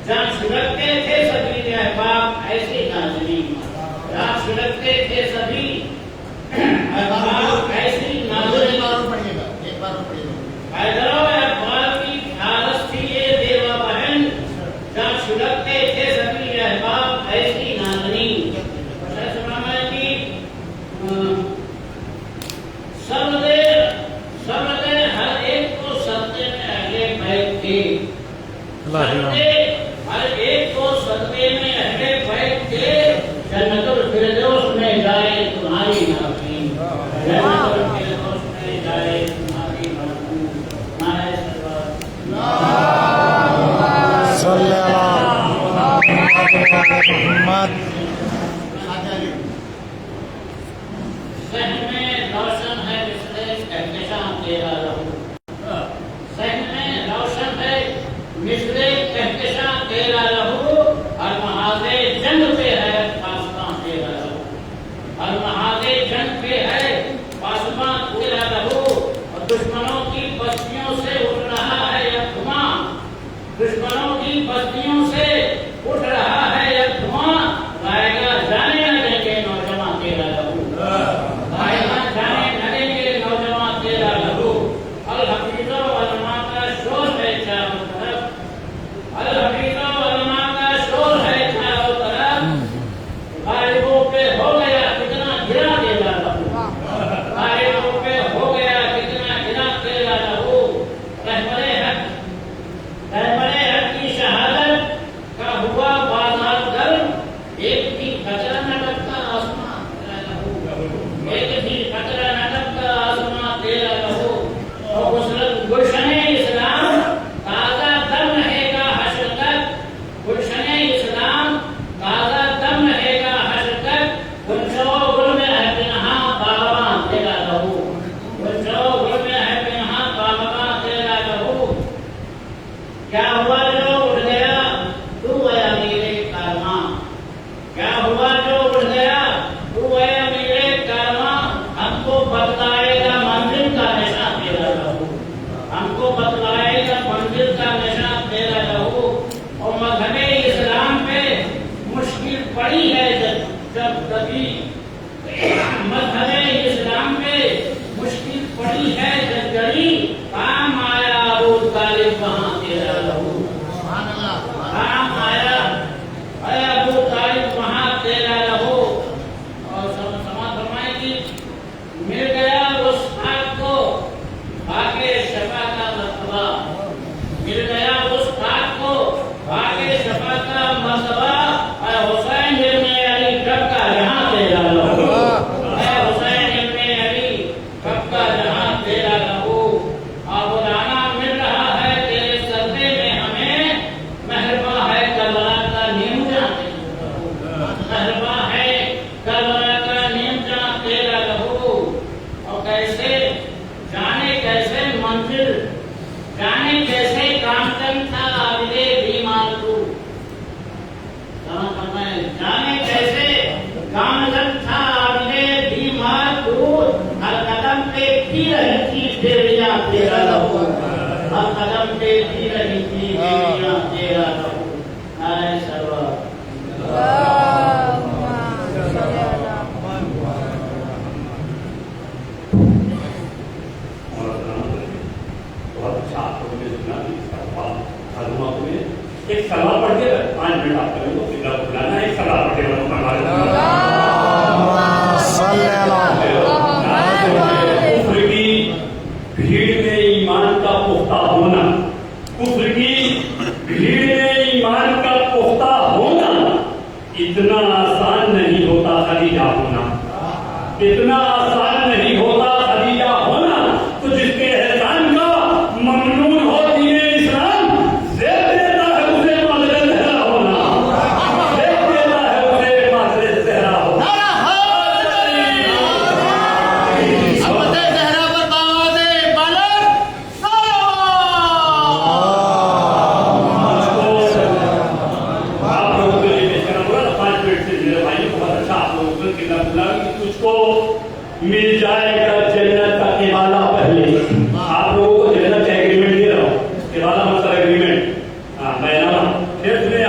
جہاں چھڑکتے تھے سبھی احباب ایسے ناظرین، جہاں چھڑکتے تھے سبھی احباب ایسی ناظرین۔ ایک بار پڑھیے گا۔ حیدر اقبال کی حالت تھی یہ دیوا بہن، جہاں چھڑکتے تھے سبھی احباب ایسی ناظرین۔ سب دے ہر ایک کو سدے میں اہل بیت تھے، ہر ایک کو صدقے میں اہل بیت تھے، جنت الفردوس میں جائے تمہاری ناظرین، جنت الفردوس میں جائے تمہاری ناظرین۔ نعرہ صلی اللہ محمد۔ ذہن میں روشن ہے مثل کہکشاں تیرا لہو، ذہن میں روشن ہے مثل کہکشاں تیرا لہو، ہر محاذ جنگ پہ ہے پاسباں تیرا لہو، ہر محاذ جنگ پہ ہے پاسباں تیرا لہو، اور دشمنوں کی بستیوں سے اٹھ رہا ہے یہ دھواں، دشمنوں کی بستیوں سے اٹھ رہا ہے یہ دھواں، گائے گا جانے نہ دیں گے نوجوان تیرا لہو، گائے گا جانے نہ دیں گے نوجوان تیرا لہو۔ الحفیظ و علماء کا شور ہے چاروں طرف، الحفیظ و علماء کا شور ہے چاروں طرف، غائبوں پہ ہو گیا کتنا گرا تیرا لہو، غائبوں پہ ہو گیا کتنا گرا تیرا لہو۔ رہبر حق کی شہادت کا ہوا بازار گرم، ایک بھی کچرا نہ ڈبتا آسمان تیرا لہو، ایک بھی کچرا نہ ڈبتا آسمان تیرا لہو، اور گلشن اسلام تازہ دم رہے گا حشر تک، گلشن اسلام تازہ دم رہے گا حشر تک، گلشن و گل میں ہے پنہاں باغباں تیرا لہو، گلشن و گل میں ہے پنہاں باغباں تیرا لہو۔ کیا ہوا جو اٹھ گیا تو گیا میرے کارواں، کیا ہوا جو اٹھ گیا تو گیا میرے کارواں، ہم کو بتلائے گا منزل کا نشان تیرا لہو، ہم کو بتلائے گا منزل کا نشان تیرا لہو۔ اور مذہب اسلام پہ مشکل پڑی ہے جب کبھی، مذہب اسلام پہ مشکل پڑی ہے جب گڑی، کام آیا ابو طالب وہاں تیرا لہو، کام آیا اے ابو طالب وہاں تیرا لہو۔ اور سماعت فرمائیں کہ مل گیا اس خاک کو باقی شفا کا مرتبہ، مل گیا اس خاک کو باقی شفا کا مرتبہ، اے حسین ابن علی کب کا جہاں تیرا لہو، اے حسین ابن علی کب کا جہاں تیرا لہو۔ اور بلانا مل رہا ہے تیرے سردے میں ہمیں، مہرباں ہے کربلا کا نیم جہاں تیرا لہو، مہرباں ہے کربلا کا نیم جہاں تیرا لہو۔ اور کیسے جانے کیسے منزل، جانے کیسے کامتن تھا عابدِ بیمار تو، جانے کیسے کامتن تھا عابدِ بیمار تو، ہر قدم پہ پی رہی تھی بیویاں تیرا لہو، ہر قدم پہ پی رہی تھی بیویاں تیرا لہو۔ نعرہ سرور ایک سوال پڑھ کے 5 منٹ آپ کریں تو سیدھا بلانا، ایک سوال پڑھ کے کفر کی بھیڑ میں ایمان کا پختہ ہونا، کفر کی بھیڑ میں ایمان کا پختہ ہونا اتنا آسان نہیں ہوتا خدیجہ ہونا، اتنا آسان نہیں ہوتا خدیجہ ہونا۔ تو جس کے احسان کا ممنون ہو دین اسلام، زیب دیتا ہے اسے مادر زہرا ہونا، زیب دیتا ہے اسے مادر زہرا ہونا۔ مل جائے گا جنت کا ایوالا پہلے، آپ لوگوں کو جنت کا ایگریمنٹ دے رہا ہوں، ایوالا مطلب ایگریمنٹ، میں پھر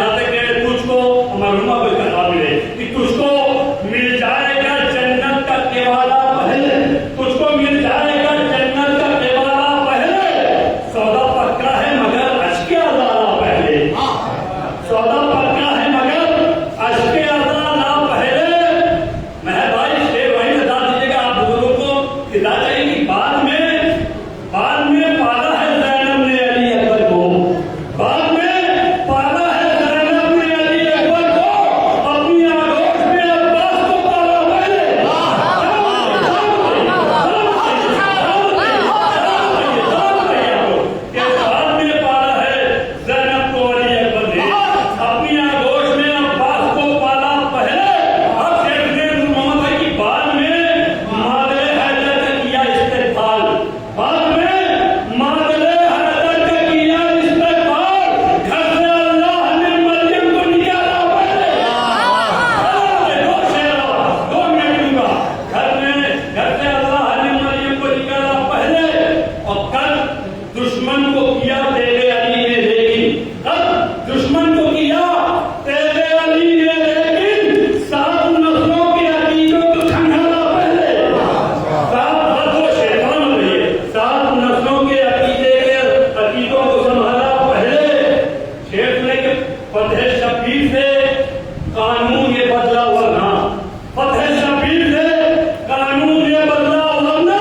شبیر سے قانون یہ بدلا ورنہ فتح شبیر سے قانون یہ بدلا ورنہ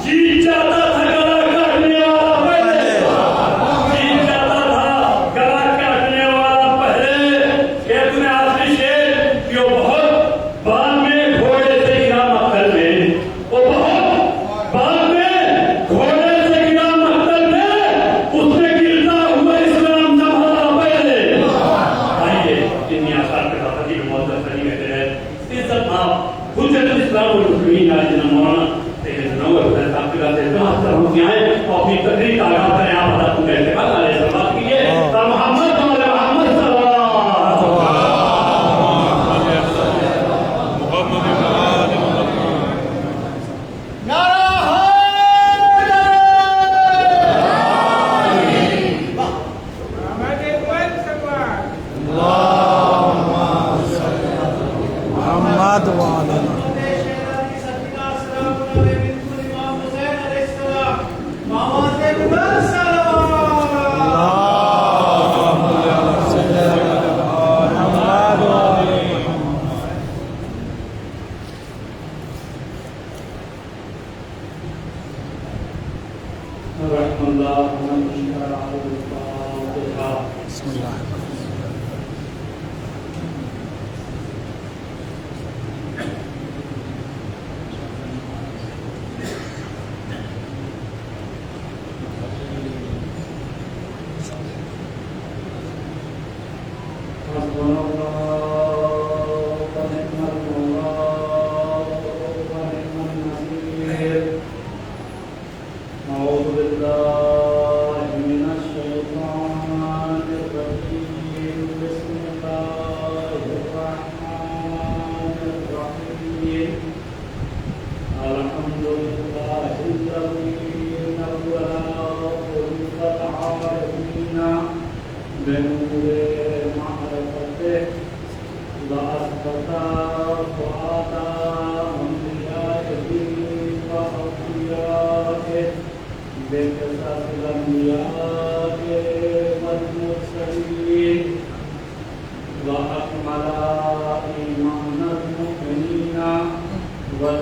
جیت جاتا تھا گلا کاٹنے والا پہلے جیت جاتا تھا گلا کاٹنے والا پہلے کہ تمہیں آخری شیر کہ وہ بہت بعد میں گھوڑے سے گرا مقتل میں وہ بہت بعد میں گھوڑے سے گرا مقتل میں اس نے گرتا ہوا اسلام سنبھالا پہلے آئیے اتنی آسان پہ بات کی موت نہیں کہتے ہیں عزت آپ حجت الاسلام والمسلمین علی جناب مولانا سید نور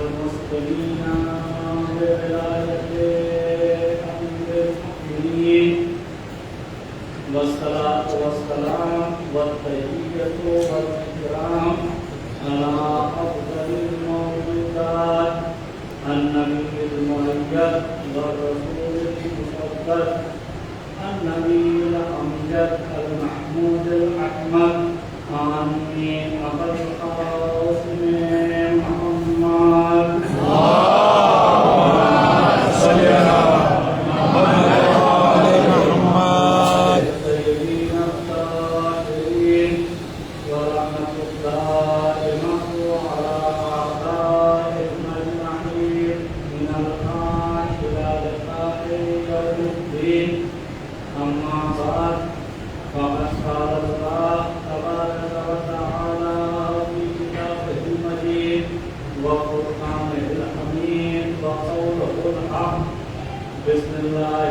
حسین صاحب کی بات ہے تو ہم یہاں آئے اور اپنی تقریر کا آغاز کریں آپ بتا تم کہتے ہیں علیہ السلام کیجیے اور محمد صلی اللہ علیہ محمد وعلى بسم الله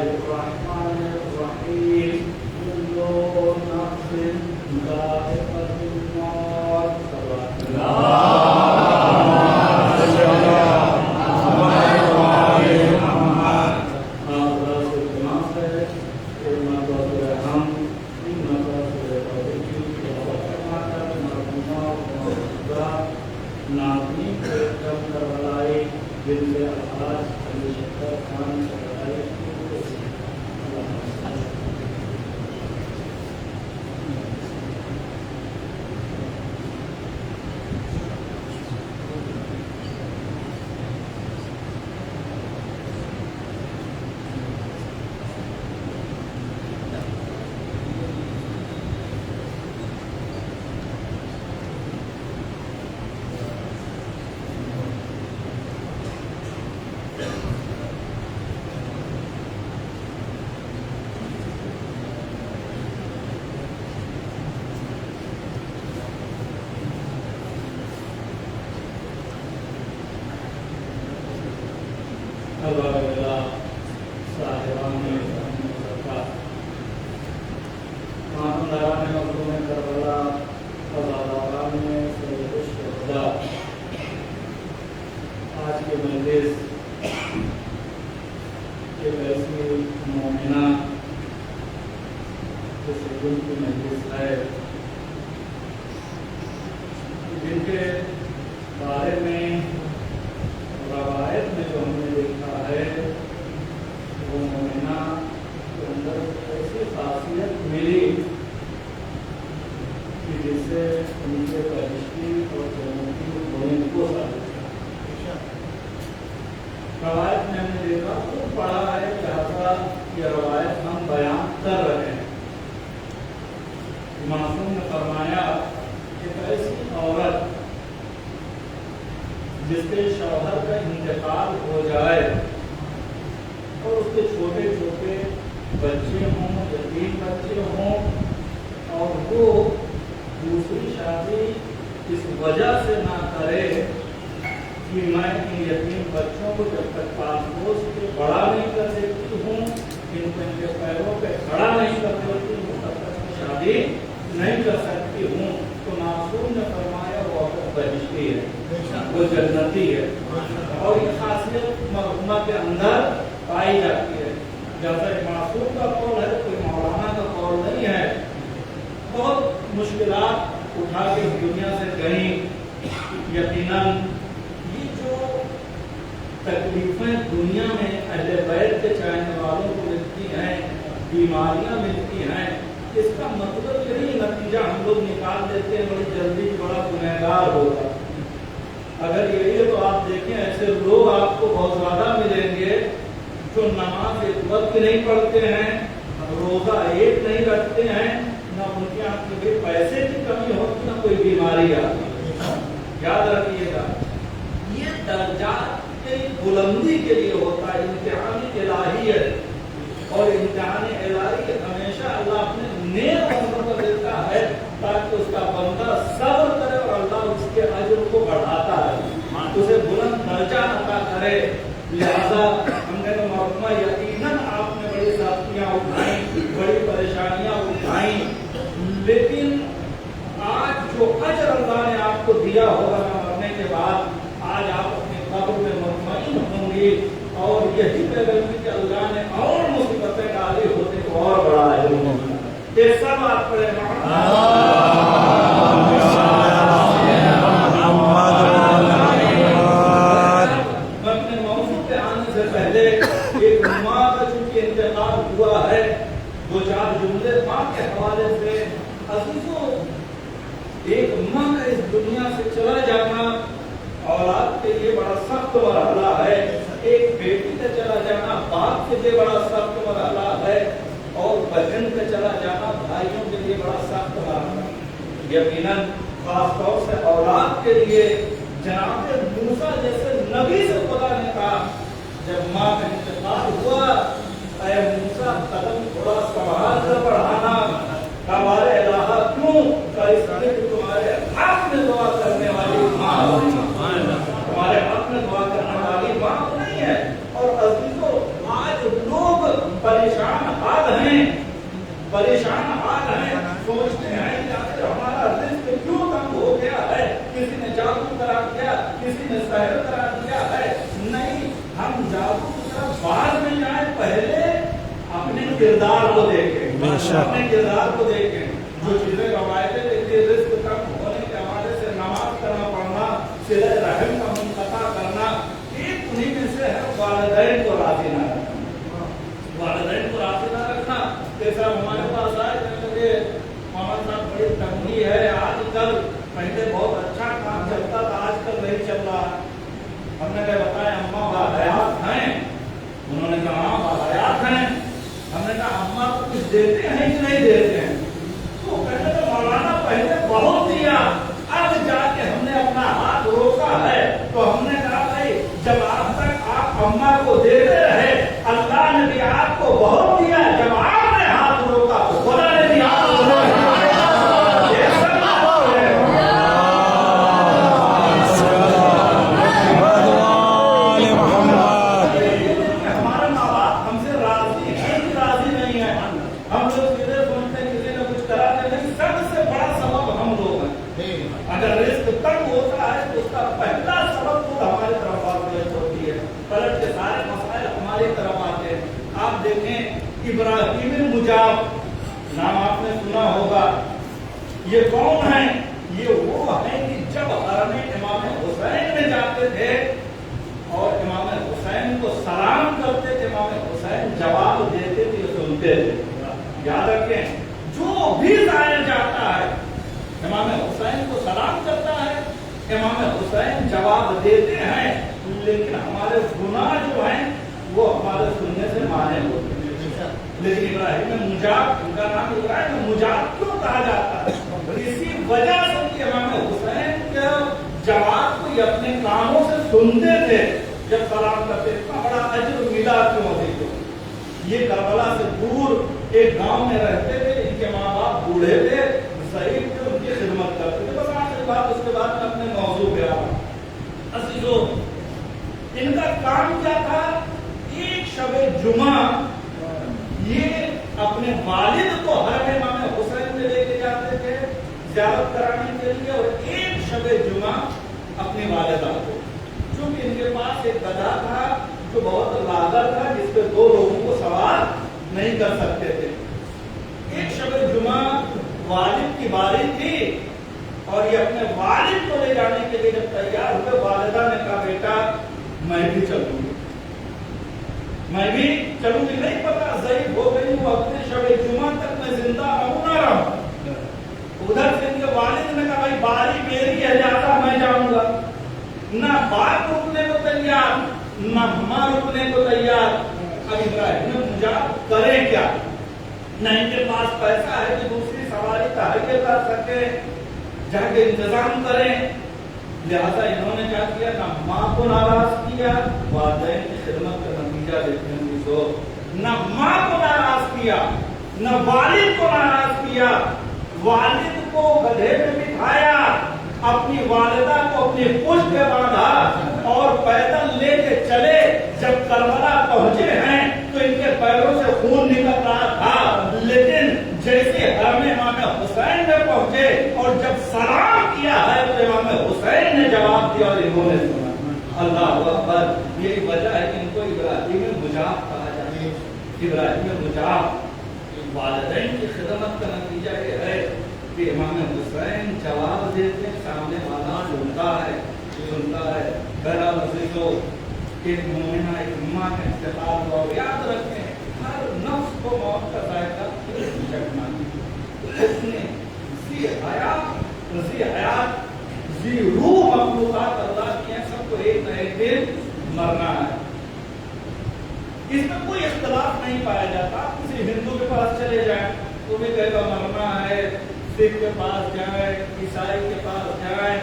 کربلا جس سے ان کے بہشتی اور جنتی ہونے کو ثابت ہے۔ روایت میں ہم نے دیکھا خوب پڑھا ہے، لہٰذا یہ روایت ہم بیان کر رہے ہیں۔ معصوم نے فرمایا کہ ایسی عورت جس کے شوہر کا انتقال ہو جائے اور اس کے چھوٹے چھوٹے بچے ہوں، یتیم بچے ہوں، اور وہ دوسری شادی اس وجہ سے نہ کرے کہ میں ان یتیم بچوں کو جب تک پاس پوس کے بڑا نہیں کر دیتی ہوں، ان کے پیروں پہ کھڑا نہیں کر دیتی ہوں، تب تک شادی نہیں کر سکتی ہوں۔ تو معصوم نے فرمایا وہ عورت بہشتی ہے، وہ جنتی ہے، اور یہ خاصیت مرحومہ کے اندر پائی جاتی ہے۔ جیسا معصوم کا قول ہے، کوئی مولانا کا قول نہیں ہے۔ بہت مشکلات اٹھا کے دنیا سے گئیں، یقیناً یہ جو تکلیفیں دنیا میں اہل بیت کے چاہنے والوں کو ملتی ہیں، بیماریاں ملتی ہیں، اس کا مطلب یہی نتیجہ ہم لوگ نکال دیتے ہیں بڑی جلدی بڑا گنہگار ہوگا۔ اگر یہی ہے تو آپ دیکھیں ایسے لوگ آپ کو بہت زیادہ ملیں گے جو نماز ایک وقت نہیں پڑھتے ہیں، روزہ ایک نہیں رکھتے ہیں، نہ ان کے آپ کے پیسے کی کمی ہوتی، نہ کوئی بیماری آتی۔ یاد رکھیے گا، یہ درجات کی بلندی کے لیے ہوتا ہے، امتحان الہی ہے، اور امتحان الہی ہمیشہ اللہ اپنے نیک بندوں کو دیتا ہے تاکہ اس کا بندہ صبر کرے اور اللہ اس کے اجر کو بڑھاتا ہے، اسے بلند درجہ عطا کرے۔ لہذا ہم نے تو مرحومہ یقیناً آپ نے بڑی سختیاں اٹھائیں، بڑی پریشانیاں اٹھائیں، لیکن آج جو اجر اللہ نے آپ کو دیا ہوگا مرنے کے بعد، آج آپ اپنے قبر میں مطمئن ہوں گی، اور یہی پیغام کہ اللہ نے اور مصیبتیں ڈالی ہوتی تو اور بڑا اجر ہوگا۔ یہ سب آپ پڑھے اپنے موضوع پہ آنے سے پہلے ایک ماں کا چونکہ انتقال ہوا ہے، دو چار جملے ماں کے حوالے سے۔ عزیزوں، ایک ماں کا اس دنیا سے چلا جانا اولاد کے لیے بڑا سخت مرحلہ ہے، ایک بیٹی کا چلا جانا باپ کے لیے بڑا سخت مرحلہ ہے، اور بہن کا چلا جانا بھائیوں کے لیے بڑا سخت مرحلہ ہے۔ یقیناً خاص طور سے اولاد کے لیے جناب موسیٰ جیسے نبی سے خدا نے کہا جب ماں کا انتقال ہوا، اے موسیٰ قدم تھوڑا سنبھال کر بڑھانا، ہمارے الہ کیوں کہ اس لیے کہ تمہارے حق میں دعا کرنے والی ماں ہمارے حق میں دعا کرنے والی ماں نہیں ہے۔ اور عزیزوں، آج لوگ پریشان حال ہیں، سوچتے ہیں کہ آخر ہمارا رزق کیوں کم ہو گیا ہے، کسی نے جادو کرا دیا، کسی نے سحر کرا دیا ہے۔ نہیں، ہم جادو کی طرف بعد میں جائیں، پہلے اپنے کردار کو دیکھیں، اپنے کردار کو دیکھیں۔ جو چیزیں روایتیں دیکھتی ہیں، رزق کم ہونے کے حوالے سے نماز کرنا پڑھنا، صلہ رحم کا منقطع کرنا، ایک انہیں میں سے ہے والدین کو راضی نہ رکھنا، والدین کو راضی نہ رکھنا۔ جیسا ہمارے پاس آئے کہ محمد صاحب بڑی تنگی ہے آج کل، پہلے بہت اچھا کام چلتا تھا، آج کل نہیں چل رہا۔ ہم نے بتایا اماں باحیات ہیں، انہوں نے کہا ہاں باحیات ہیں۔ ہم نے کہا اماں کو کچھ دیتے ہیں کہ نہیں دیتے ہیں؟ تو کہتے ہیں مولانا پہلے بہت دیا، اب جا کے ہم نے اپنا ہاتھ روکا ہے۔ تو ہم نے کہا بھائی جب آپ تک آپ اماں کو دیتے رہے، اللہ نے بھی آپ کو بہت دیا، جب آپ نے ہاتھ روکا تو خدا نے بھی آپ کو بہت دیا۔ ہمارے ماں باپ ہم سے راضی ہیں کہ راضی نہیں ہیں؟ ہم لوگ کدھر سنتے ہیں کسی نے کچھ کرا نہیں، سب سے بڑا سبب ہم لوگ ہیں۔ اگر رزق تنگ ہوتا ہے تو اس کا پہلا سبب خود ہماری طرف ہوتی ہے، پلٹ کے سارے مسائل ہماری طرف آتے ہیں۔ آپ دیکھیں ابراہیم المجاب نام آپ نے سنا ہوگا، یہ کون ہے؟ یہ وہ ہے کہ جب حرم امام حسین میں جاتے تھے اور امام حسین کو سلام کرتے تھے، امام حسین جواب دیتے تھے، سنتے تھے۔ یاد رکھیں جو بھی زائر جاتا ہے امام امام حسین جواب دیتے ہیں لیکن ہمارے گناہ جو ہیں وہ ہمارے سننے سے مانے ہوتے ہیں. لیکن ابراہیم مجاب، ان کا نام ابراہیم مجاب کیوں کہا جاتا ہے؟ اسی وجہ سے کہ امام حسین کے جواب کو یہ اپنے کانوں سے سنتے تھے جب سلام کرتے. اتنا بڑا اجر ملا کیوں دیکھو. یہ کربلا سے دور ایک گاؤں میں رہتے تھے، ان کے ماں باپ بوڑھے تھے، ضعیف تھے، ان کی خدمت کرتے تھے. بس آخری بات، اس کے بعد میں اپنے موضوع پہ آؤں. عزیزو، ان کا کام کیا تھا؟ ایک شب جمعہ یہ اپنے والد کو حرم امام حسین میں لے کے جاتے تھے زیارت کرانے کے لیے، اور ایک شب جمعہ اپنی والدہ کو. چونکہ ان کے پاس ایک گدھا تھا جو بہت لاغر تھا، جس پہ دو لوگوں کو سوار نہیں کر سکتے تھے. ایک شب جمعہ والد کی باری تھی اور یہ اپنے والد کو لے جانے کے لیے جب تیار ہوئے، والدہ نے کہا بیٹا میں بھی چلوں گی، میں بھی چلوں گی. نہیں پتا ضعیف ہو گئی ہوں، اپنے شب جمعہ تک میں زندہ رہوں نہ رہوں. ادھر سے ان کے والد نے کہا بھائی باری میری ہے، جاتا میں جاؤں گا. نہ باپ رکنے کو تیار، نہ ماں رکنے کو تیار. اب ابراہیم مجاب کرے کیا؟ نہ ان کے پاس پیسہ ہے کہ دوسری سواری تہیہ کر سکے، جا کے انتظام کریں. لہذا انہوں نے کیا کیا؟ نہ ماں کو ناراض کیا، والدین کی خدمت کا نتیجہ دیکھیں گے تو، نہ ماں کو ناراض کیا، نہ والد کو ناراض کیا. والد کو گدھے پہ بٹھایا، اپنی والدہ کو اپنی پشت پہ باندھا اور پیدل لے کے چلے. جب کربلا پہنچے ہیں تو ان کے پیروں سے خون نکل رہا تھا، لیکن جیسے حرم امام حسین میں پہنچے اور جب سلام کیا ہے تو امام حسین نے جواب دیا اور انہوں نے سنا. اللہ اکبر. یہی وجہ ہے کہ ان کو ابراہیم مجاب کہا جاتا ہے. ابراہیم مجاب. والدین کی خدمت کا نتیجہ یہ ہے کہ امام حسین جواب دیتے ہیں، سامنے والا سنتا ہے. بہرحال عزیزو، ایک مومنہ ایک اماں کا انتقال ہوا. یاد رکھیں ہر نفس کو موت کا ذائقہ چکھنا ہے. اس نے ذی حیات ذی روح مخلوقات اللہ کی ہیں، سب کو ایک نہ ایک دن مرنا ہے. اس میں کوئی اختلاف نہیں پایا جاتا. کسی ہندو کے پاس چلے جائیں تو بھی کہے گا مرنا ہے، سکھ کے پاس جائیں، عیسائی کے پاس جائیں،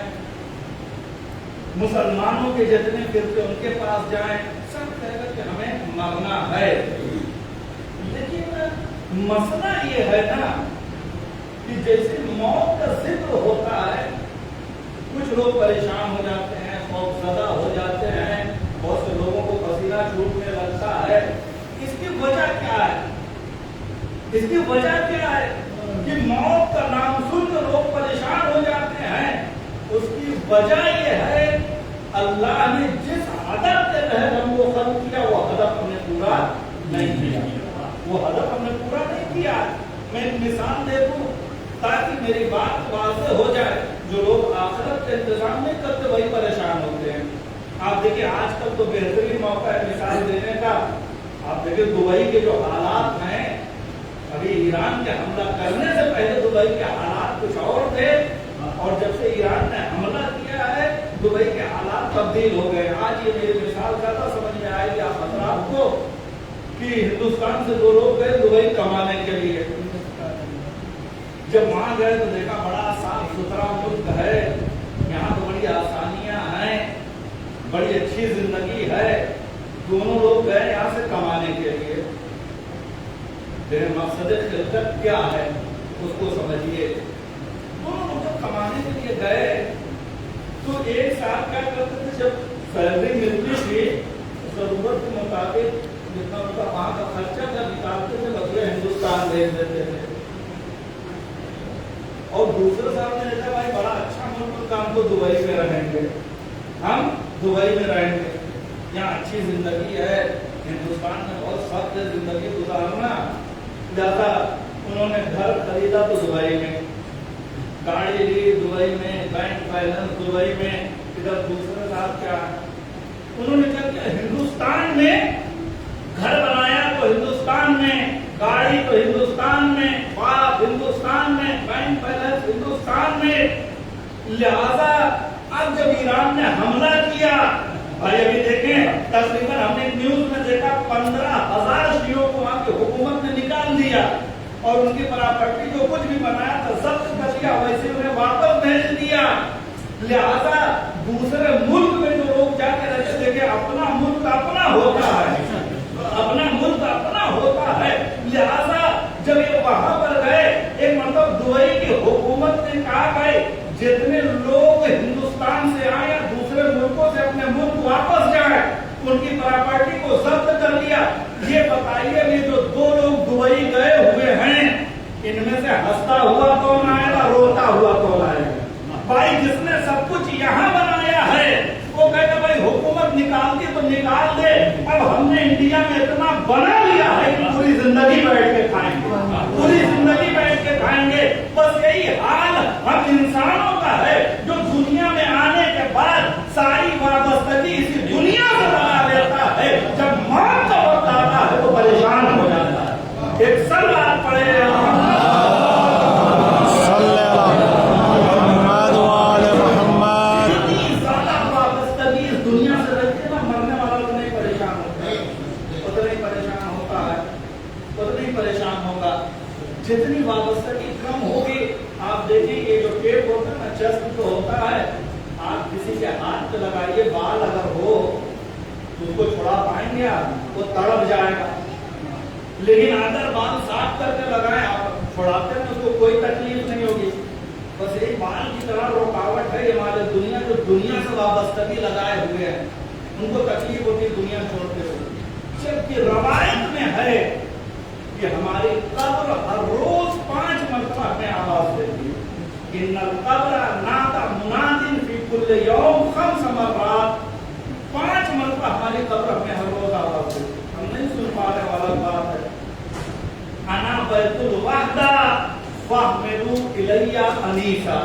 مسلمانوں کے جتنے فرقے ان کے پاس جائیں، سب کہے گا کہ ہمیں مرنا ہے. لیکن مسئلہ یہ ہے نا کہ جیسے موت کا ذکر ہوتا ہے، کچھ لوگ پریشان ہو جاتے ہیں، خوف زدہ ہو جاتے ہیں، بہت سے لوگوں کو پسینہ چھوٹنے لگتا ہے. اس کی وجہ کیا ہے؟ اس کی وجہ کیا ہے کہ موت کا نام سن کر لوگ پریشان ہو جاتے ہیں؟ اس کی وجہ یہ ہے اللہ نے جس ہدف کے تحت ہم کو خلق کیا وہ ہدف ہم نے پورا نہیں کیا. وہ ہدف ہم نے پورا نہیں کیا. میں ایک مثال دے دوں تاکہ میری بات واضح ہو جائے. جو لوگ آخرت کا انتظام نہیں کرتے وہی پریشان ہوتے ہیں. آپ دیکھیں آج کل تو بہترین موقع ہے مثال دینے کا. آپ دیکھیں دبئی کے جو حالات ہیں، ابھی ایران کے حملہ کرنے سے پہلے دبئی کے حالات کچھ اور تھے، اور جب سے ایران نے حملہ کیا ہے دبئی کے حالات تبدیل ہو گئے. آج یہ میری مثال زیادہ سمجھ میں آئے گی آپ حضرات کو کہ ہندوستان سے دو لوگ گئے دبئی کمانے کے لیے. جب وہاں گئے تو دیکھا بڑا صاف ستھرا ملک ہے، یہاں تو بڑی آسانیاں ہیں، بڑی اچھی زندگی ہے. دونوں لوگ گئے یہاں سے کمانے کے لیے. میرے مقصد خلقت کیا ہے اس کو سمجھیے. دونوں لوگ جب کمانے کے لیے گئے تو ایک ساتھ کیا کرتے تھے، جب سیلری ملتی تھی ضرورت کے مطابق جتنا ان کا وہاں کا خرچہ تھا نکالتے تھے، بقیہ ہندوستان بھیج دیتے تھے. اور دوسرے صاحب نے کہا بھائی بڑا اچھا ملک، ہم تو دبئی میں رہیں گے، ہم دبئی میں رہیں گے، یہاں اچھی زندگی ہے، ہندوستان میں بہت سخت ہے زندگی گزارنا. لہذا انہوں نے گھر خریدا تو دبئی میں، گاڑی لی دبئی میں، بینک بیلنس دبئی میں. ادھر دوسرے صاحب کیا انہوں نے کیا کیا، ہندوستان میں گھر بنایا تو ہندوستان میں، گاڑی تو ہندوستان میں، باپ ہندوستان میں، بینک بیلنس ہندوستان میں. لہذا اب جب ایران نے حملہ کیا، بھائی ابھی دیکھیں تقریباً ہم نے نیوز میں دیکھا 15,000 شیعوں کو وہاں کی حکومت نے نکال دیا اور ان کی پراپرٹی جو کچھ بھی بنایا تھا ضبط کر دیا، ویسے انہیں واپس بھیج دیا۔ لہذا دوسرے ملک میں جو لوگ جا کے رہتے دیکھے اپنا ملک اپنا ہوتا ہے، اپنا ملک اپنا ہوتا ہے، لہذا جب یہ وہاں پر گئے ایک مطلب دبئی کی حکومت نے کہا بھائی جتنے لوگ ہندوستان سے آئے یا دوسرے ملکوں سے اپنے ملک واپس جائیں ان کی پراپرٹی کو ضبط کر لیا۔ یہ بتائیے یہ جو 2 لوگ دبئی گئے ہوئے ہیں ان میں سے ہنستا ہوا کون آئے گا، روتا ہوا کون آئے گا؟ بھائی جس نے سب کچھ یہاں بنایا ہے وہ کہے گا بھائی حکومت نکالتی تو نکال دے، اب ہم نے انڈیا میں اتنا بنا لیا ہے کہ پوری زندگی بیٹھ کے کھائیں گے، پوری زندگی بیٹھ کے کھائیں گے۔ بس یہی حال ہم انسانوں کا ہے جو دنیا میں آنے کے بعد ساری وابستگی اسی دنیا سے بنا لیتا ہے، جب موت کا وقت آتا ہے تو پریشان ہو جاتا ہے۔ ایک سلوات پڑھے جتنی وابستگی کم ہوگی، آپ دیکھیں یہ جو ٹیپ ہوتا ہے نا چسپ تو ہوتا ہے، آپ کسی کے ہاتھ پہ لگائیے بال اگر ہو تو اس کو چھڑا پائیں گے آپ، وہ تڑپ جائے گا، لیکن اگر بال صاف کر کے لگائیں آپ چھڑاتے ہیں اس کو کوئی تکلیف نہیں ہوگی۔ بس ایک بال کی طرح رکاوٹ ہے ہمارے دنیا جو دنیا سے وابستگی لگائے ہوئے ہیں ان کو تکلیف ہوتی ہے دنیا چھوڑتے ہوئے، جبکہ روایت میں ہے کہ ہماری قبر ہر روز 5 مرتبہ ہمیں آواز دیتی ہے، ان القبر نادى مناد فی کل یوم 5 مرات، 5 مرتبہ ہماری قبر ہمیں ہر روز آواز دیتی ہے، ہم نہیں سن پا رہے والا بات ہے۔ انا بیت الوحدہ فاحملوا الی انیسا،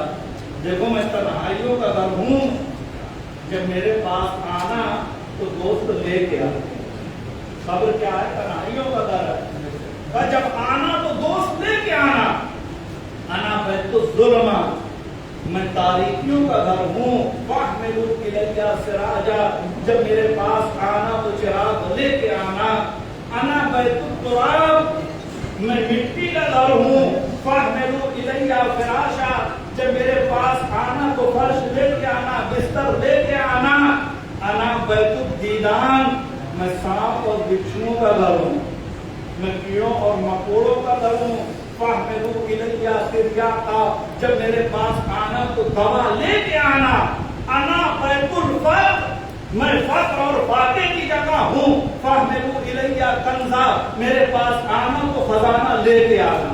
دیکھو میں تنہائیوں کا گھر ہوں، جب میرے پاس آنا تو دوست لے کے آنا۔ قبر کیا ہے؟ تنہائیوں کا گھر ہے، جب آنا تو دوست لے کے آنا۔ انا بیت الظلمہ، میں تاریکیوں کا گھر ہوں، فاحملوا الی سراجا، جب میرے پاس آنا تو چراغ لے کے آنا۔ انا بیت التراب، میں مٹی کا گھر ہوں، فاحملوا الی فراشا، جب میرے پاس آنا تو فرش لے کے آنا، بستر لے کے آنا۔ انا بیت الدیدان، میں سانپ اور بچھوؤں کا گھر ہوں، میں کیڑوں اور مکوڑوں کا گھر ہوں، فاحملوا الی تریاقا، جب میرے پاس آنا تو دوا لے کے آنا۔ انا بیت الفقر، میں فقر اور فاقے کی جگہ ہوں، فاحملوا الی کنزا، میرے پاس آنا تو خزانہ لے کے آنا۔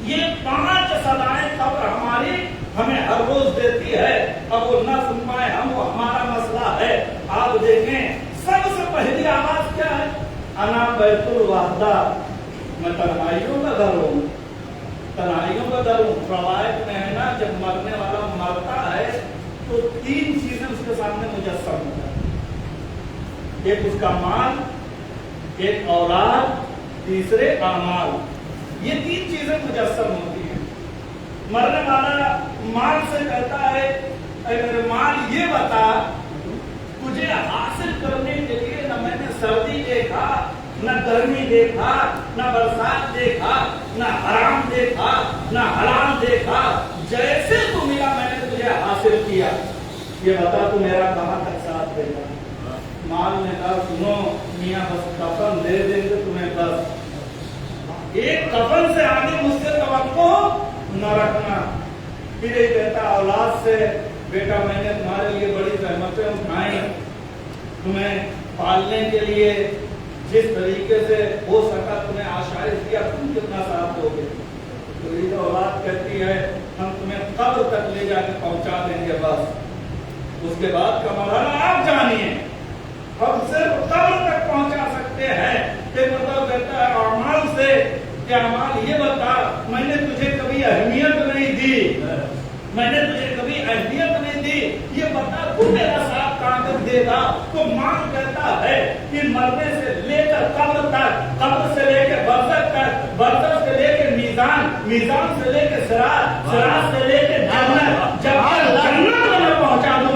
یہ 5 صدائیں قبر ہماری ہمیں ہر روز دیتی ہے، اب وہ نہ سن پائے ہم، وہ ہمارا مسئلہ ہے۔ آپ دیکھیں سب سے پہلی آواز کیا ہے؟ انا بیت الوحدہ، میں تنہائیوں کا گھر ہوں، تنہائیوں کا گھر ہوں۔ روایت میں ہے نا جب مرنے والا مرتا ہے تو 3 چیزیں اس کے سامنے مجسم ہوتا ہے، ایک اس کا مال، ایک اولاد، تیسرے اعمال، یہ 3 چیزیں مجسم ہوتی ہیں۔ مرنے والا مال سے کہتا ہے اے میرے مال یہ بتا تجھے حاصل کرنے کے لیے نہ میں نے سردی دیکھا، نہ گرمی دیکھا، نہ برسات دیکھا، نہ حرام دیکھا، نہ حلال دیکھا، جیسے تو ملا میں نے تجھے حاصل کیا، یہ بتا تو میرا کہاں تک ساتھ دے گا۔ مال نے کہا سنو میاں بس کفن دے دیں گے تمہیں، بس ایک کفن سے آگے مجھ سے توقع نہ رکھنا۔ پھر یہ کہتا اولاد سے بیٹا میں نے تمہارے لیے بڑی زحمتیں اٹھائیں، تمہیں پالنے کے لیے جس طریقے سے ہو سکا تمہیں آشائش دیا، تم کتنا ساتھ دو گے؟ تو یہ اولاد کہتی ہے ہم تمہیں قبر تک لے جا کے پہنچا دیں گے، بس اس کے بعد کا مرحلہ آپ جانیے، ہم صرف قبر تک پہنچا سکتے ہیں۔ ایک مطلب کہتا ہے اعمال سے کہ اعمال یہ بتا میں نے تجھے کبھی اہمیت نہیں دی، میں نے تجھے کبھی اہمیت نہیں دی، یہ بتا تو میرا ساتھ کہاں تک دے گا؟ تو مان کہتا ہے کہ مرنے سے لے کر قبر تک، قبر سے لے کے برزخ تک، برزخ سے لے کے میزان، میزان سے لے کے صراط، صراط سے لے کے جنت، جب جنت میں پہنچا دوں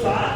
7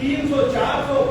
300, 400,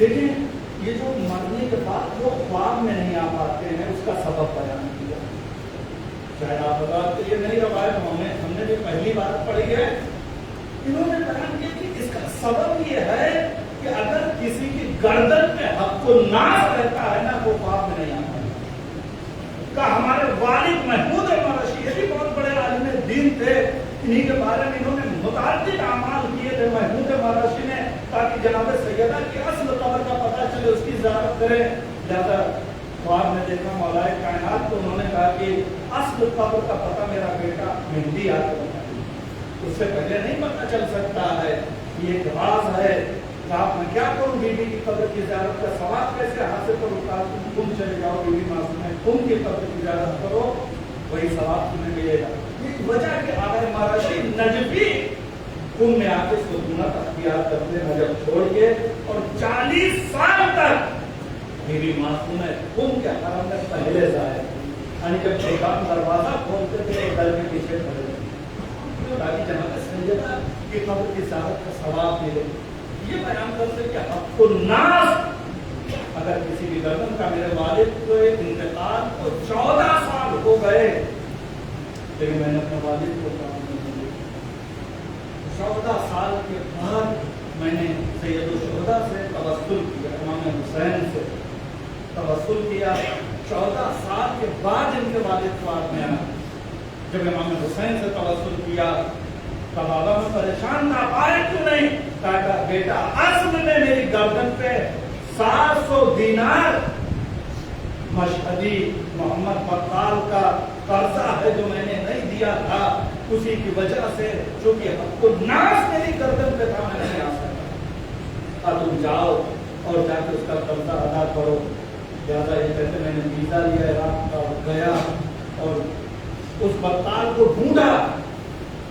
لیکن یہ جو مرنے کے بعد وہ خواب میں نہیں آ پاتے ہیں، اس کا سبب بیان کیا۔ شاید آپ بتاتے یہ نہیں روایت ہم نے بھی پہلی بار پڑھی ہے، انہوں نے بیان کیا کہ اس کا سبب یہ ہے کہ اگر کسی کی گردن میں حق الناس رہتا ہے نا، وہ خواب میں نہیں آتا۔ کہ ہمارے والد محمود مرشی یہ بھی بہت بڑے عالم دین تھے، انہی کے بارے میں انہوں نے متعدد اعمال کیے تھے محمود مرشی نے، تاکہ جناب سیدہ کی اصل قبر کا پتہ چلے، اس کی زیارت کرے۔ لہذا خواب میں دیکھا مولا کائنات کو، انہوں نے کہا کہ اصل قبر کا پتہ میرا بیٹا مہدی آ کر بتائے، اس سے پہلے نہیں پتہ چل سکتا ہے، یہ ایک راز ہے۔ آپ میں کیا کروں، بی بی کی قبر کی زیارت کا ثواب کیسے حاصل کروں؟ تم چلے جاؤ بی بی معصومہ تم کی قبر کی زیارت کرو، وہی ثواب تمہیں ملے گا۔ ایک وجہ کہ اگر مرشی نجفی تم میں آ کے سکونت اختیار کرتے نجف چھوڑ کے، اور 40 سال تک بی بی معصومہ تم کے حرم میں پہلے ظاہر، یعنی جب شیطان دروازہ کھولتے تھے تو گھر کے پیچھے کھڑے تھے، تاکہ جناب سیدہ کی قبر کی زیارت کا ثواب ملے۔ یہ بیان کرتے کہ حق الناس، اگر کسی بھی گردن کا، میرے والد کو انتقال کو 14 سال ہو گئے، لیکن میں نے اپنے والد کو کام نہیں دیا۔ 14 سال کے بعد میں نے سید الشہداء سے توسل کیا، امام حسین سے توسل کیا۔ 14 سال کے بعد ان کے والد کو آپ نے آنا، جب امام حسین سے توسل کیا تو بابا میں پریشان نہ پائے کیوں نہیں، کہا بیٹا اصل میں میری گردن پہ 700 دینار مشہدی محمد بقال کا قرضہ ہے جو میں نے نہیں دیا تھا، اسی کی وجہ سے چونکہ حق الناس میری گردن پہ تھا، میں نہیں آ سکتا، اب تم جاؤ اور جا کے اس کا قرضہ ادا کرو۔ لہٰذا یہ کہتے میں نے ویزا لیا عراق کا اور گیا اور اس بقال کو ڈھونڈا،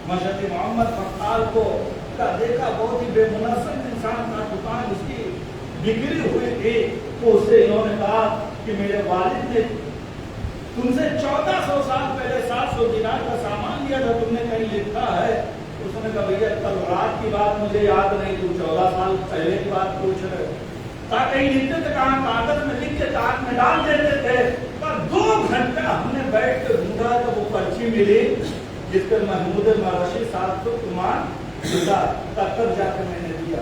مشہدی محمد بقال کو دیکھا، بہت ہی بے منظم انسان کا، دکان اس کی بگڑی ہوئی تھی، تو اس سے انہوں نے کہا کہ میرے والد نے تم سے 1400 سال پہلے 700 دینار کا سامان لیا تھا، تم نے کہیں لکھا ہے؟ اس نے کہا بھیا کل رات کی بات مجھے یاد نہیں، تم 14 سال پہلے کی بات پوچھ رہے ہو۔ کہیں لکھتے تھے، کہاں کاغذ میں لکھ کے کاغذ میں ڈال دیتے تھے، پر 2 گھنٹہ ہم نے بیٹھ کے ڈھونڈا تو وہ پرچی ملی جس پر محمود مرشی 700 کمان تک جا کے میں نے دیا۔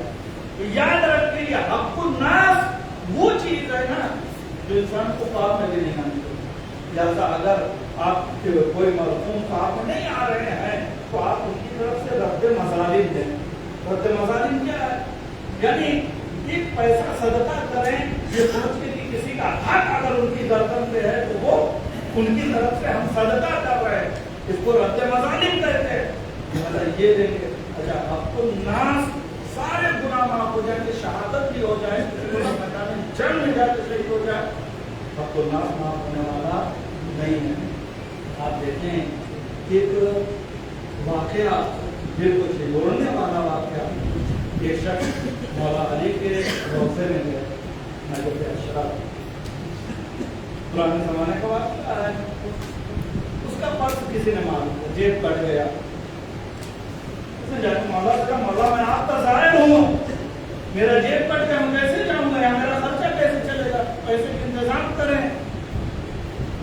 یاد رکھیں یہ حق الناس وہ چیز ہے نا جو انسان کو خواب میں بھی نہیں آنی چاہیے۔ لہٰذا اگر آپ کوئی مرحوم خواب میں نہیں آ رہے ہیں تو آپ ان کی طرف سے رد مظالم دیں۔ رد مظالم کیا ہے؟ یعنی ایک پیسہ صدقہ کریں، یہ سوچ کے کہ کسی کا حق اگر ان کی گردن پہ ہے تو وہ ان کی طرف سے ہم صدقہ کر رہے ہیں، اس کو رد مظالم کہتے ہیں۔ یہ دیں گے، اچھا حق الناس سارے گناہ معاف ہو جائیں گے، شہادت بھی ہو جائے، جنگ میں جا کے شہید ہو جائے، حق الناس معاف ہونے والا نہیں ہے۔ آپ دیکھیں ایک واقعہ دل کو چھوڑنے والا واقعہ، ایک شخص مولا علی کے روضے میں گئے، نجف اشراف، پرانے زمانے کا واقعہ ہے، اس کا پرس کسی نے مار دیا، جیب کٹ گیا، اس نے جا کے مولا سے کہا مولا میں آپ کا ظاہر ہوں، میرا جیب کٹ گیا، میں کیسے جاؤں گا، میرا خرچہ کیسے چلے گا، پیسے کا انتظام کریں۔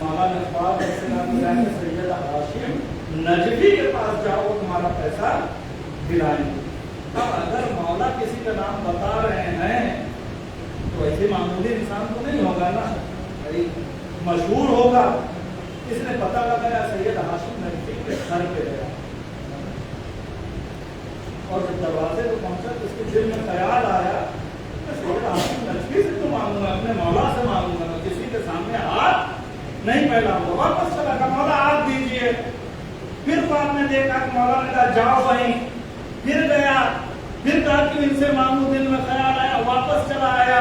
مولا نے خواب ایسے نام دیا کہ سیدہ ہاشم نجفی کے پاس جاؤ، تمہارا پیسہ دلائیں گے۔ اب اگر مولا کسی کا نام بتا رہے ہیں تو ایسے معمولی انسان تو نہیں ہوگا نا، مشہور ہوگا۔ اس نے پتہ لگایا سید ہاشم نجفی کے گھر پہ گیا، اور جب دروازے پہ پہنچا تو اس کے دل میں خیال آیا کہ سید ہاشم نجفی سے تو مانگوں گا، اپنے مولا سے مانگوں گا، کسی کے سامنے ہاتھ نہیں پھیلاؤں گا۔ واپس چلا گیا، مولا ہاتھ دیجیے۔ پھر بعد میں دیکھا کہ مولا نے کہا جاؤ وہیں، پھر گیا، پھر کہا کہ ان سے مانگوں، دل میں خیال آیا، واپس چلا آیا۔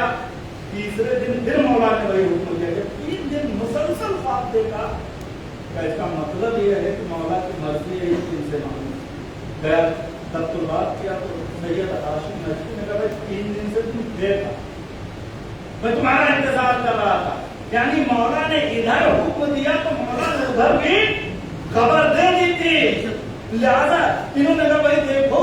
تیسرے دن پھر مولا نے وہی حکم دیا، جب 3 دن مسلسل خواب دیکھا، اس کا مطلب یہ ہے کہ مولا کی مرضی ہے کہ ان سے مانگوں۔ گیا دفتر بات کیا تو سید ہاشم نجفی نے کہا 3 دن سے تم دیکھا، میں تمہارا انتظار کر رہا تھا، یعنی مولا نے ادھر حکم دیا تو مولا نے ادھر بھی خبر دے دی تھی۔ لہذا انہوں نے کہا بھائی دیکھو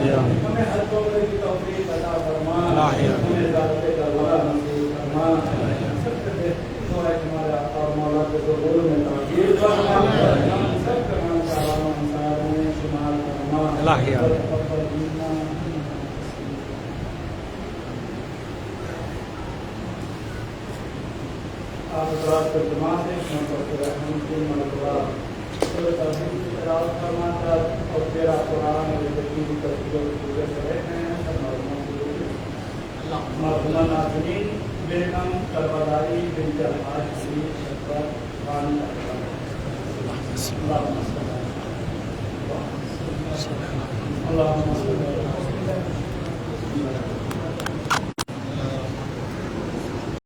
ہمیں ہر قوم کی توفیق عطا فرما ہمیں ذات کا ولا نصیب فرما سب کے تو ہے ہمارا اور مولا کے ظہور میں تعبیر فرما ہم سب کا نام تعالی انصار میں شمال فرما آپ حضرات کو جماعت ہے ہم رحم کی مرتبہ تو ترجمہ کی تلاوت فرماتا اور تیرا قرآن اور ذکر کی تصویر پورے کرے ہیں سب مرحومہ ناظرین بیگم کربلائی بنت الحاج شریف شکر خان اللہم صلی اللہ